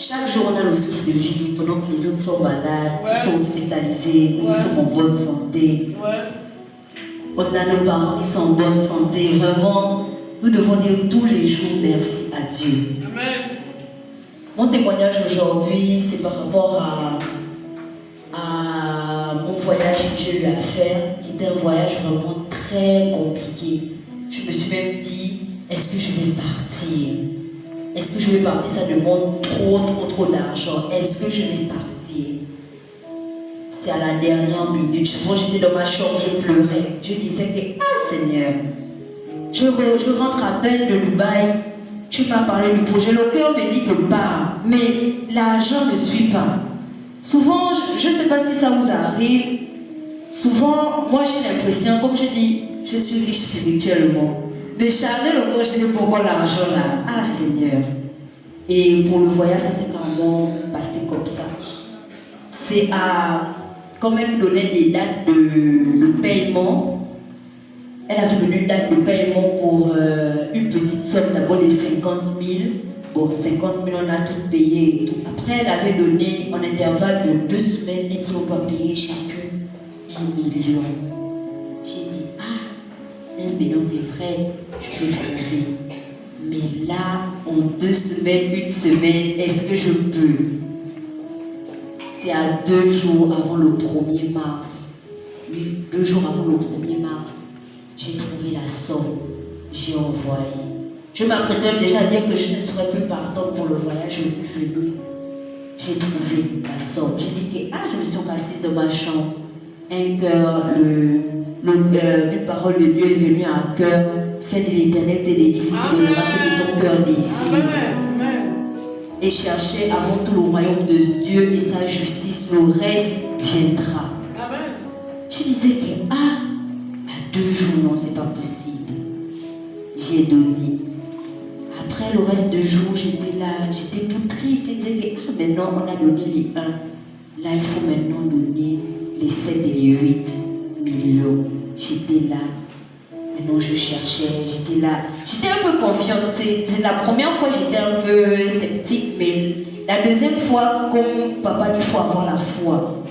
Chaque jour, on a le souffle de vie pendant que les autres sont malades, ils sont hospitalisés, ils sont en bonne santé. On a nos parents qui sont en bonne santé. Vraiment, nous devons dire tous les jours merci à Dieu. Amen. Mon témoignage aujourd'hui, c'est par rapport à mon voyage que j'ai eu à faire, qui était un voyage vraiment très compliqué. Je me suis même dit, est-ce que je vais partir? Est-ce que je vais partir? Ça demande trop d'argent. Est-ce que je vais partir? C'est à la dernière minute. Souvent, j'étais dans ma chambre, je pleurais. Je disais que, ah Seigneur, je rentre à peine de Dubaï. Tu m'as parlé du projet. Le cœur me dit que pars, mais l'argent ne suit pas. Souvent, je ne sais pas si ça vous arrive. Souvent, moi j'ai l'impression, comme je dis, je suis riche spirituellement. Mais charnel encore, je dis pourquoi l'argent là? Ah Seigneur. Et pour le voyage, ça s'est carrément passé comme ça. C'est à quand même donner des dates de paiement. Elle avait donné une date de paiement pour une petite somme, d'abord de 50 000. Bon, 50 000, on a tout payé et tout. Après, elle avait donné en intervalle de 2 semaines, elle dit on doit payer chacune 1 million. J'ai dit, ah, 1 million, c'est vrai, je peux trouver. Mais là, en 2 semaines, 1 semaine, est-ce que je peux? C'est à 2 jours avant le 1er mars. Oui, 2 jours avant le 1er mars. J'ai trouvé la somme, j'ai envoyé. Je m'apprêtais déjà à dire que je ne serais plus partante pour le voyage au genou. J'ai trouvé la somme. J'ai dit que je me suis assise dans ma chambre. Un cœur, une parole de Dieu est venue à cœur. Fais de l'éternel tes délices, tu donneras ce que ton cœur désire. Et cherchez avant tout le royaume de Dieu et sa justice, le reste viendra. Je disais que à 2 jours, non, c'est pas possible. J'ai donné. Après le reste de jours, j'étais là, j'étais tout triste. Je disais que maintenant on a donné les 1. Là, il faut maintenant donner les 7 et les 8 millions. J'étais là. Maintenant, je cherchais, j'étais là. J'étais un peu confiante. C'est la première fois, j'étais un peu sceptique, mais la deuxième fois, comme papa dit, il faut avoir la foi.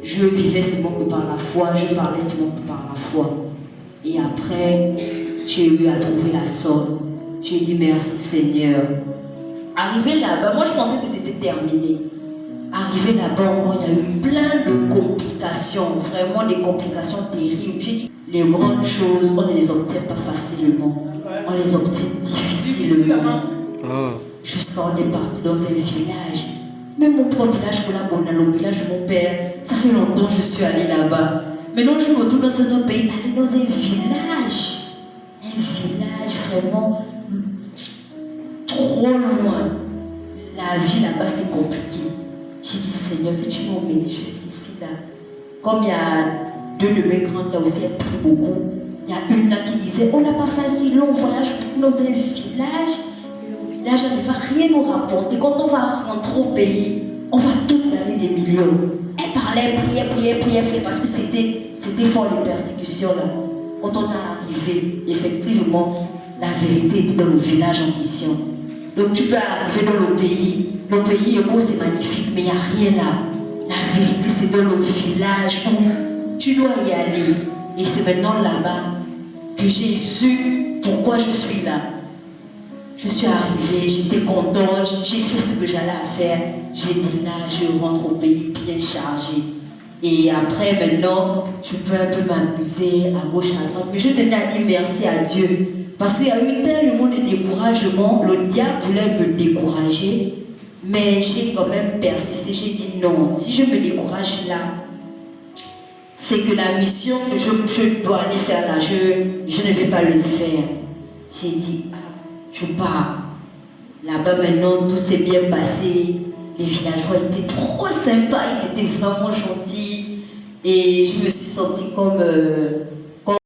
Je vivais seulement que par la foi, je parlais seulement que par la foi. Et après, j'ai eu à trouver la somme. J'ai dit merci Seigneur. Arrivé là-bas, moi je pensais que c'était terminé. Arrivé là-bas encore, il y a eu plein de complications, vraiment des complications terribles. J'ai dit, les grandes choses, on ne les obtient pas facilement. On les obtient difficilement. Jusqu'à on est parti dans un village. Même mon propre village, le village de mon père, ça fait longtemps que je suis allée là-bas. Maintenant je me retrouve dans un autre pays, aller dans un village. Un village vraiment trop loin. La vie là-bas c'est compliqué. J'ai dit Seigneur, si tu m'emmènes jusqu'ici là, comme il y a 2 de mes grandes là aussi, elles prient beaucoup. Il y a une là qui disait, on n'a pas fait un si long voyage dans un village. Le village ne va rien nous rapporter. Quand on va rentrer au pays, on va tout donner des millions. Elle parlait, priait, parce que c'était fort les persécutions là. Quand on est arrivé, effectivement, la vérité était dans le village en question. Donc tu peux arriver dans le pays est beau, c'est magnifique, mais il n'y a rien là. La vérité c'est dans le village où tu dois y aller. Et c'est maintenant là-bas que j'ai su pourquoi je suis là. Je suis arrivée, j'étais contente, j'ai fait ce que j'allais faire. J'ai dit là, je rentre au pays bien chargé. Et après, maintenant, je peux un peu m'amuser à gauche, à droite. Mais je tenais à dire merci à Dieu. Parce qu'il y a eu tellement de découragement. Le diable voulait me décourager. Mais j'ai quand même persisté. J'ai dit non, si je me décourage là, c'est que la mission que je dois aller faire là, je ne vais pas le faire. J'ai dit, je pars. Là-bas maintenant, tout s'est bien passé. Les villageois étaient trop sympas, ils étaient vraiment gentils. Et je me suis sentie comme